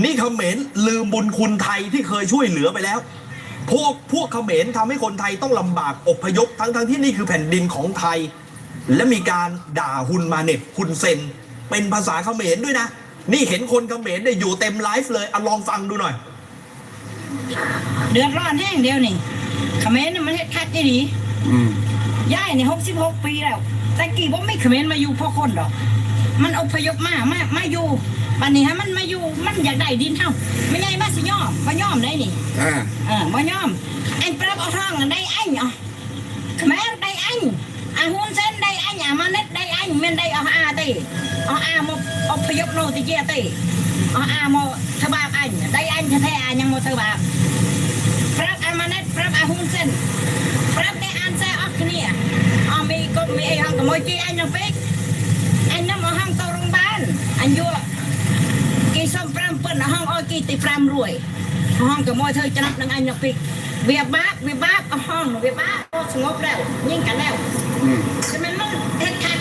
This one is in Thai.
นี่เขมรลืมบุญคุณไทยที่เคยช่วยเหลือไปแล้วพวกเขมรทำให้คนไทยต้องลำบากอพยพทั้งที่นี่คือแผ่นดินของไทยและมีการด่าฮุนมาเน็ตฮุนเซนเป็นภาษาเขมรด้วยนะนี่เห็นคนเขมรได้อยู่เต็มไลฟ์เลยเอาลองฟังดูหน่อยเดือดร้อนแห้งเดียวนี่เขมรนี่มันเฮ็ดคักอีหลีย่ายนี่66 ปีแล้วแต่กี่บ่ไม่เขมรมาอยู่เพราะคนดอกมันอพยพมาอยู่ปันนี้ฮะมันมาอยู่มันอยากได้ดินเท่าไม่ใช่มาสิย่อมบ่ย่อมได้นี่บ่ย่อมอันปรับเอาทองได้อันอ๋อเขมรได้อันฮุนเซนได้อันมาเน็ตได้อันแม่นได้เอาอาติเอาอามาอพยพโนติเจติเอาอามาทบาอันได้อันแท้ๆอันยังบ่ทบาปรับอันมาเน็ตปรับฮุนเซนปรับได้อันแซ่ออกเนี่ยมีก็มีไอ้ห้องขโมยจีอันยังเป๊กอันนั้นมาห้องตรงบ้านอันยั่วกีส้มปรำเปิ้ลห้องอ้อยกีติปรำรวยห้องขโมยเธอจะนับนังอันยังเป๊กเวียบ้าห้องเวียบ้าสงบแล้วยิ่งกันแล้วใช่ไหมมันเฮ็ดคัก